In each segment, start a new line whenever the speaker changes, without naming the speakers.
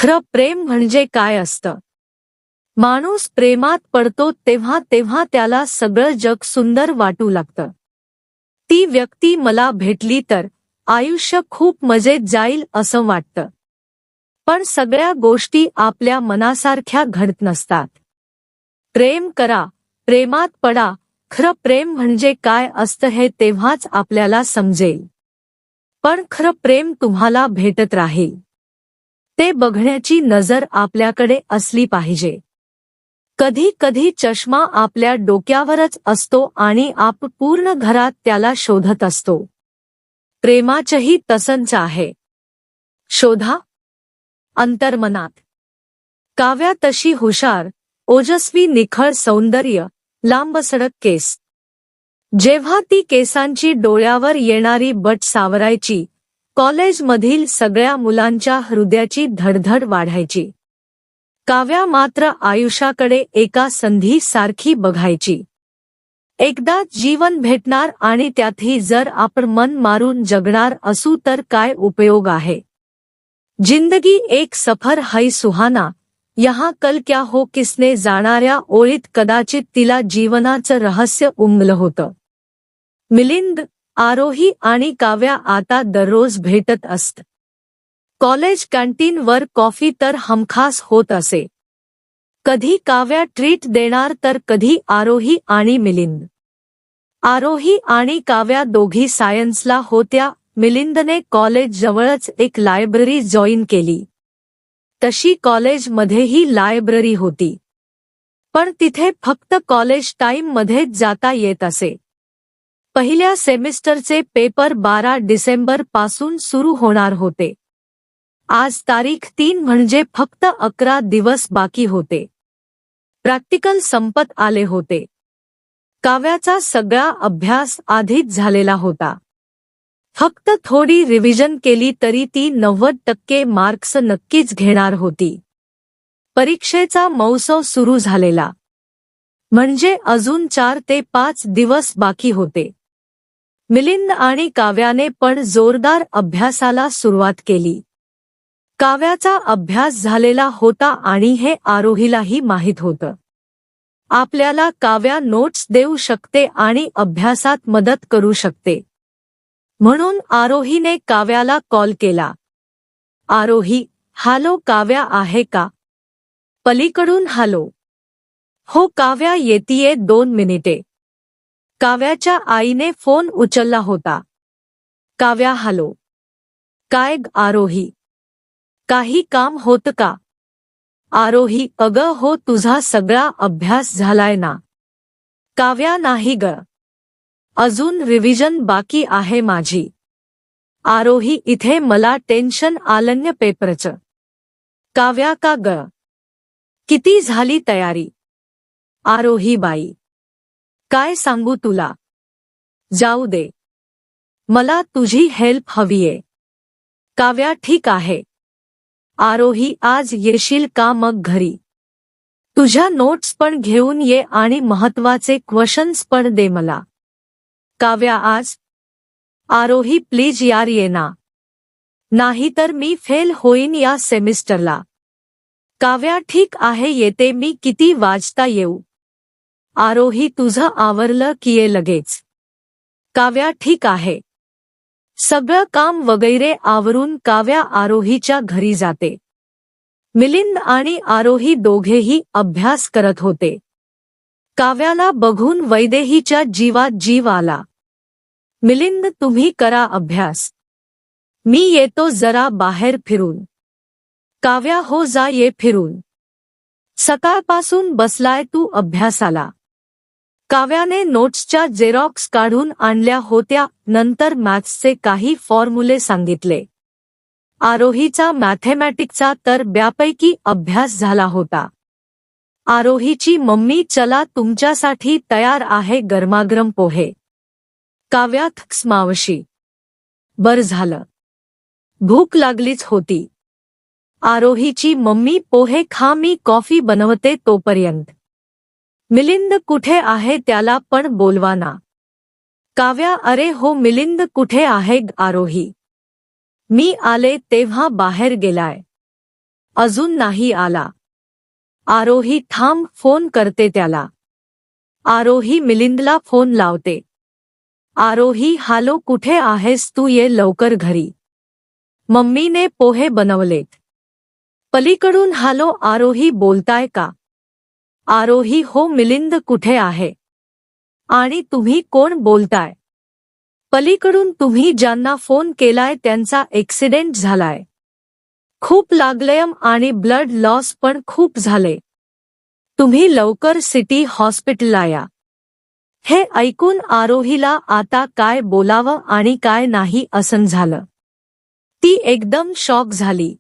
खरं प्रेम म्हणजे काय असतं? माणूस प्रेमात पडतो तेव्हा तेव्हा त्याला सगळं जग सुंदर वाटू लागतं. ती व्यक्ती मला भेटली तर आयुष्य खूप मजेत जाईल असं वाटतं. पण सगळ्या गोष्टी आपल्या मनासारख्या घडत नसतात. प्रेम करा, प्रेमात पडा. खरं प्रेम म्हणजे काय असतं हे तेव्हाच आपल्याला समजेल. पण खरं प्रेम तुम्हाला भेटत राहील. ते बघण्याची नजर आपल्याकडे असली पाहिजे. कधी कधी चष्मा आपल्या डोक्यावरच असतो आणि आपण पूर्ण घरात त्याला शोधत असतो. प्रेमाचंही तसंच आहे. शोधा अंतर्मनात. काव्या तशी हुशार, ओजस्वी, निखळ सौंदर्य, लांबसडक केस. जेव्हा ती केसांची डोळ्यावर येणारी बट सावरायची, कॉलेजमधील सगळ्या मुलांच्या हृदयाची धडधड वाढायची. काव्या मात्र आयुष्याकडे एका संधीसारखी बघायची. एकदा जीवन भेटणार आणि त्यातही जर आपण मन मारून जगणार असू तर काय उपयोग आहे. जिंदगी एक सफर है सुहाना, यहाँ कल क्या हो किसने जाणाऱ्या ओळीत कदाचित तिला जीवनाचं रहस्य उमगलं होतं. मिलिंद, आरोही आणि काव्या आता दररोज भेटत असत. कॉलेज कॅन्टीनवर कॉफी तर हमखास होत असे. कधी काव्या ट्रीट देणार तर कधी आरोही आणि मिलिंद. आरोही आणि काव्या दोघी सायन्सला होत्या. मिलिंदने कॉलेज जवळच एक लायब्ररी जॉईन केली. तशी कॉलेजमध्येही लायब्ररी होती. पण तिथे फक्त कॉलेज टाईममध्येच जाता येत असे. पहिल्या सेमिस्टरचे पेपर 12 डिसेंबर पासून सुरू होणार होते. आज तारीख 3 म्हणजे फक्त 11 दिवस बाकी होते. प्रॅक्टिकल संपत आले होते. काव्याचा सगळा अभ्यास आधीच झालेला होता. फक्त थोडी रिव्हिजन केली तरी ती 90% मार्क्स नक्कीच घेणार होती. परीक्षेचा मौसम सुरू झालेला. म्हणजे अजून 4 ते 5 दिवस बाकी होते. मिलिंद आणि काव्याने पण जोरदार अभ्यासाला सुरुवात केली. काव्याचा अभ्यास झालेला होता आणि हे आरोहीलाही माहीत होतं. आपल्याला काव्या नोट्स देऊ शकते आणि अभ्यासात मदत करू शकते. म्हणून आरोहीने काव्याला कॉल केला. आरोही, हॅलो, काव्या आहे का? पलीकडून हॅलो. हो काव्या, येतीये 2 मिनिटे. काव्याच्या आईने फोन उचलला होता. काव्या, हॅलो. काय ग आरोही? काही काम होतं का? आरोही, अगं हो, तुझा सगळा अभ्यास झालाय ना? काव्या, नाही ग, अजून रिव्हिजन बाकी आहे माझी. आरोही, इथे मला टेन्शन आलंय पेपरचं. काव्या, का ग? किती झाली तयारी? आरोही, बाई, काय सांगू तुला. जाऊ दे, मला तुझी हेल्प हवीये. काव्या, ठीक आहे. आरोही, आज येशील का मग घरी? तुझ्या नोट्स पण घेऊन ये आणि महत्वाचे क्वेश्चन्स पण दे मला. काव्या, आज? आरोही, प्लीज यार ये ना. नाहीतर मी फेल होईन या सेमिस्टरला. काव्या, ठीक आहे, येते मी. किती वाजता येऊ? आरोही, तुझं आवरलं की ये लगेच. काव्या, ठीक आहे. सगळं काम वगैरे आवरून काव्या आरोहीच्या घरी जाते. मिलिंद आणि आरोही दोघेही अभ्यास करत होते. काव्याला बघून वैदेहीच्या जीवात जीव आला. मिलिंद, तुम्ही करा अभ्यास, मी येतो जरा बाहेर फिरून. काव्या, हो, जा, ये फिरून. सकाळपासून बसलाय तू अभ्यासाला. काव्याने नोट्सच्या झेरॉक्स काढून आणल्या होत्या. नंतर मॅथ्सचे काही फॉर्म्युले सांगितले. आरोहीचा मॅथेमॅटिक्सचा तर बऱ्यापैकी अभ्यास झाला होता. आरोहीची मम्मी, चला, तुमच्यासाठी तयार आहे गरमागरम पोहे. काव्या, थक्स मावशी. बर झालं, भूक लागलीच होती. आरोहीची मम्मी, पोहे खा, मी कॉफी बनवते तोपर्यंत. मिलिंद कुठे आहे? त्याला पण बोलवा ना. काव्या, अरे हो, मिलिंद कुठे आहे? आरोही, मी आले तेव्हा बाहेर गेलाय. अजून नाही आला. आरोही थांब, फोन करते त्याला. आरोही मिलिंदला फोन लावते. आरोही हॅलो, कुठे आहेस तू, ये लवकर घरी. मम्मीने पोहे बनवलेत. पलीकडून हॅलो, आरोही बोलताय का? आरोही हो, मिलिंद कुठे आहे? आणि तुम्ही कोण बोलताय? पलीकडून तुम्ही ज्यांना फोन केलाय त्यांचा ॲक्सिडेंट झालाय. खूप लागलंय आणि ब्लड लॉस पण खूप झाले. तुम्ही लवकर सिटी हॉस्पिटलला या. हे ऐकून आरोहीला आता काय बोलावं आणि काय नाही असं झालं. ती एकदम शॉक झाली.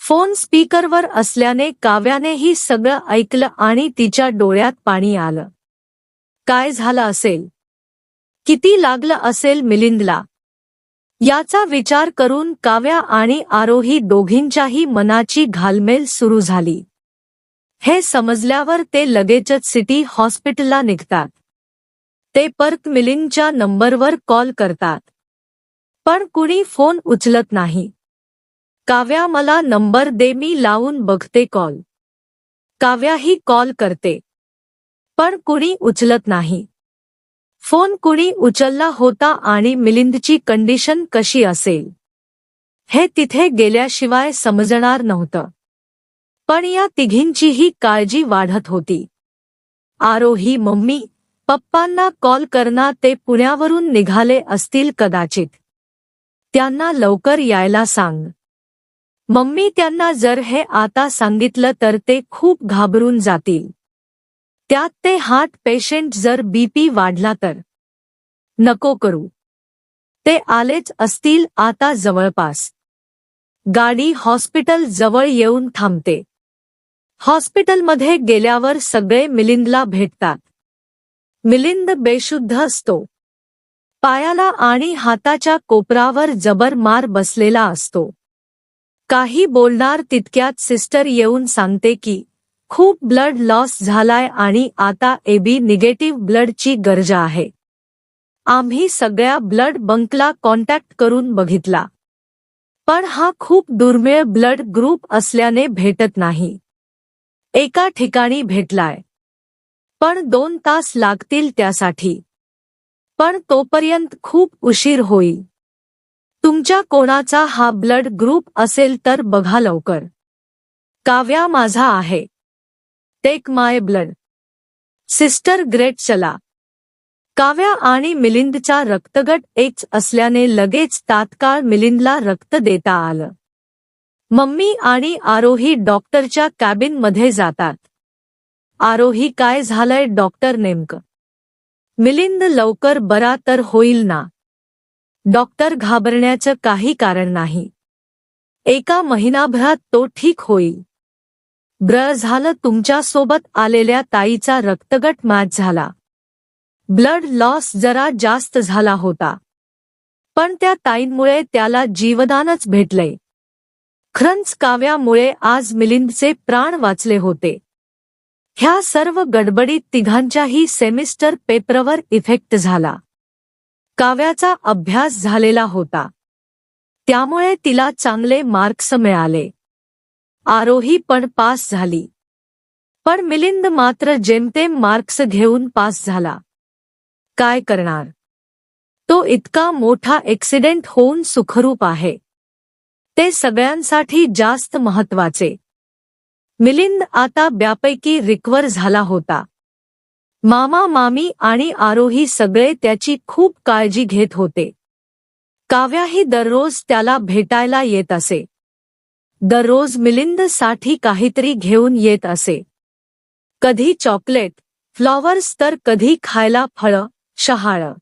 फोन स्पीकरवर असल्याने काव्यानेही सगळं ऐकलं आणि तिच्या डोळ्यात पाणी आलं. काय झालं असेल? किती लागलं असेल मिलिंदला? याचा विचार करून काव्या आणि आरोही दोघींच्याही मनाची घालमेल सुरू झाली. हे समजल्यावर ते लगेचच सिटी हॉस्पिटलला निघतात. ते परत मिलिंदच्या नंबरवर कॉल करतात. पण कुणी फोन उचलत नाही. काव्या, मला नंबर दे, मी लावून बघते कॉल. काव्याही कॉल करते. पण कुणी उचलत नाही. फोन कुणी उचलला होता आणि मिलिंदची कंडिशन कशी असेल हे तिथे गेल्याशिवाय समजणार नव्हतं. पण या तिघींचीही काळजी वाढत होती. आरोही मम्मी पप्पांना कॉल करणार, ते पुण्यावरून निघाले असतील कदाचित. त्यांना लवकर यायला सांग. मम्मी, त्यांना जर हे आता सांगितलं तर ते खूप घाबरून जातील. त्यात ते हार्ट पेशंट, जर बीपी वाढला तर. नको करू. ते आलेच असतील आता जवळपास. गाडी हॉस्पिटल जवळ येऊन थांबते. हॉस्पिटलमध्ये गेल्यावर सगळे मिलिंदला भेटतात. मिलिंद बेशुद्ध असतो. पायाला आणि हाताच्या कोपरावर जबर मार बसलेला असतो. काही बोलणार तितक्यात सिस्टर येऊन सांगते की खूप ब्लड लॉस झालाय आणि आता AB निगेटिव्ह ब्लडची गरज आहे. आम्ही सगळ्या ब्लड बंकला कॉन्टॅक्ट करून बघितला, पण हा खूप दुर्मिळ ब्लड ग्रुप असल्याने भेटत नाही. एका ठिकाणी भेटलाय, पण 2 तास लागतील त्यासाठी. पण तोपर्यंत खूप उशीर होईल. तुमच्या कोणाचा हा ब्लड ग्रुप असेल तर बघा लवकर. काव्या, माझा आहे. टेक माय ब्लड. सिस्टर ग्रेट, चला. काव्या आणि मिलिंदचा रक्तगट एकच असल्याने लगेच तात्काळ मिलिंदला रक्त देता आलं. मम्मी आणि आरोही डॉक्टरच्या कॅबिनमध्ये जातात. आरोही, काय झालंय डॉक्टर नेमकं? मिलिंद, लवकर बरा तर होईल ना? डॉक्टर, घाबरण्याचं काही कारण नाही. 1 महिनाभरात तो ठीक होईल. ब्र झालं, तुमच्यासोबत आलेल्या ताईचा रक्तगट मॅच झाला. ब्लड लॉस जरा जास्त झाला होता, पण त्या ताईंमुळे त्याला जीवदानच भेटलंय. खरंच काव्यामुळे आज मिलिंदचे प्राण वाचले होते. ह्या सर्व गडबडीत तिघांच्याही सेमिस्टर पेपरवर इफेक्ट झाला. काव्याचा अभ्यास झालेला होता, त्यामुळे तिला चांगले मार्क्स मिळाले. आरोही पण पास झाली, पण मिलिंद मात्र जेमतेम मार्क्स घेऊन पास झाला. काय करणार? तो इतका मोठा ॲक्सिडेंट होऊन सुखरूप आहे. ते सगळ्यांसाठी जास्त महत्वाचे. मिलिंद आता बऱ्यापैकी रिकवर झाला होता. मामा, मामी आणि आरोही सगळे त्याची खूप काळजी घेत होते. काव्याही दररोज त्याला भेटायला येत असे. दररोज मिलिंदसाठी काहीतरी घेऊन येत असे. कधी चॉकलेट, फ्लॉवर्स तर कधी खायला फळं, शहाळं.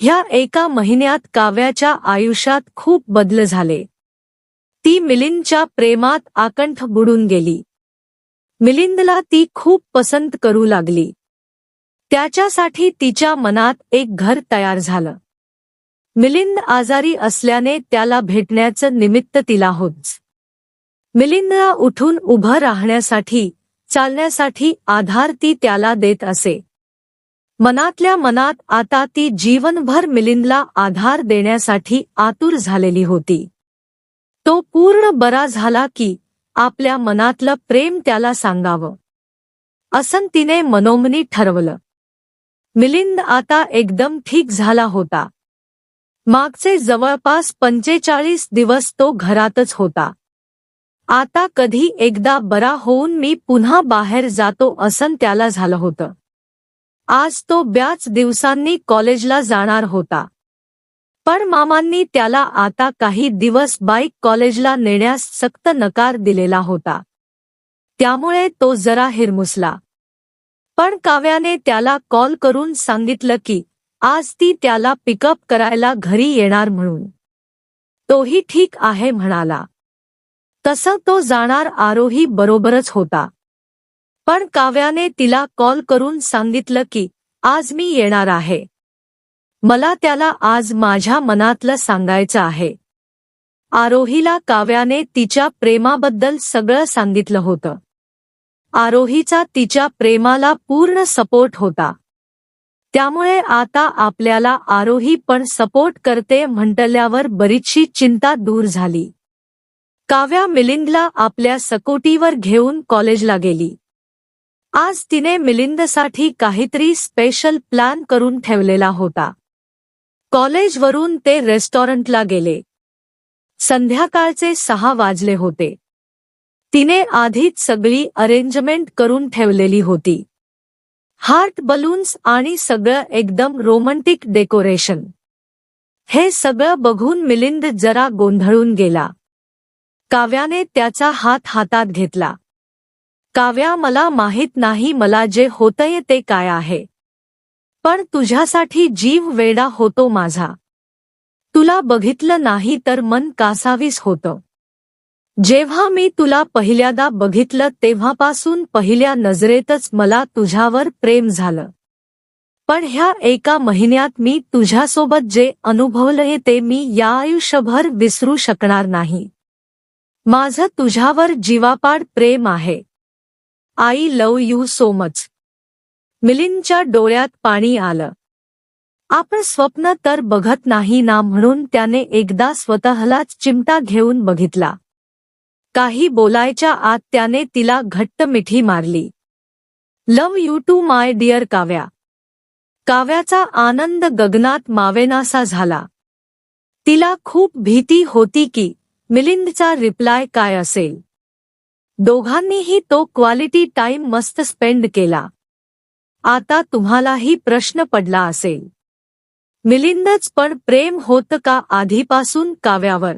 ह्या 1 महिन्यात काव्याच्या आयुष्यात खूप बदल झाले. ती मिलिंदच्या प्रेमात आकंठ बुडून गेली. मिलिंदला ती खूप पसंत करू लागली. त्याच्यासाठी तिच्या मनात एक घर तयार झालं. मिलिंद आजारी असल्याने त्याला भेटण्याचं निमित्त तिला होच. मिलिंदला उठून उभं राहण्यासाठी, चालण्यासाठी आधार ती त्याला देत असे. मनातल्या मनात आता ती जीवनभर मिलिंदला आधार देण्यासाठी आतुर झालेली होती. तो पूर्ण बरा झाला की आपल्या मनातलं प्रेम त्याला सांगावं असं तिने मनोमनी ठरवलं. मिलिंद आता एकदम ठीक झाला होता. मागचे जवळपास 45 दिवस तो घरातच होता. आता कधी एकदा बरा होऊन मी पुन्हा बाहेर जातो असं त्याला झालं होतं. आज तो बऱ्याच दिवसांनी कॉलेजला जाणार होता. पण मामांनी त्याला आता काही दिवस बाईक कॉलेजला नेण्यास सक्त नकार दिलेला होता. त्यामुळे तो जरा हिरमुसला. पण काव्याने त्याला कॉल करून सांगितलं की आज ती त्याला पिकअप करायला घरी येणार म्हणून. तोही ठीक आहे म्हणाला. तसं तो जाणार आरोही बरोबरच होता. पण काव्याने तिला कॉल करून सांगितलं की आज मी येणार आहे. मला त्याला आज माझ्या मनातलं सांगायचं आहे. आरोहीला काव्याने तिच्या प्रेमाबद्दल सगळं सांगितलं होतं. आरोहीचा तिच्या प्रेमाला पूर्ण सपोर्ट होता. त्यामुळे आता आपल्याला आरोही पण सपोर्ट करते म्हटल्यावर बरीचशी चिंता दूर झाली. काव्या मिलिंदला आपल्या सकोटीवर घेऊन कॉलेजला गेली. आज तिने मिलिंदसाठी काहीतरी स्पेशल प्लॅन करून ठेवलेला होता. कॉलेजवरून ते रेस्टॉरंटला गेले. संध्याकाळचे 6 वाजले होते. तिने आधीच सगळी अरेंजमेंट करून ठेवलेली होती. हार्ट बलून्स आणि सगळं एकदम रोमॅन्टिक डेकोरेशन. हे सगळं बघून मिलिंद जरा गोंधळून गेला. काव्याने त्याचा हात हातात घेतला. काव्या, मला माहित नाही मला जे होतंय ते काय आहे. पण तुझ्यासाठी जीव वेडा होतो माझा. तुला बघितलं नाही तर मन कासावीस होतं. जेव्हा मी तुला पहिल्यांदा बघितलं तेव्हापासून पहिल्या नजरेतच मला तुझ्यावर प्रेम झालं. पण ह्या एका महिन्यात मी तुझ्यासोबत जे अनुभवलंय ते मी या आयुष्यभर विसरू शकणार नाही. माझं तुझ्यावर जीवापाड प्रेम आहे. I love you so much. मिलिंदच्या डोळ्यात पाणी आलं. आपण स्वप्न तर बघत नाही ना म्हणून त्याने एकदा स्वतःलाच चिमटा घेऊन बघितला. काही बोलायच्या आत त्याने तिला घट्ट मिठी मारली. Love you too my dear Kavya. काव्याचा आनंद गगनात मावेनासा झाला. तिला खूप भीती होती की मिलिंदचा रिप्लाय काय असेल. दोघांनीही तो क्वालिटी टाइम मस्त स्पेंड केला. आता तुम्हालाही प्रश्न पडला असेल, मिलिंदच पण प्रेम होतं का आधीपासून काव्यावर.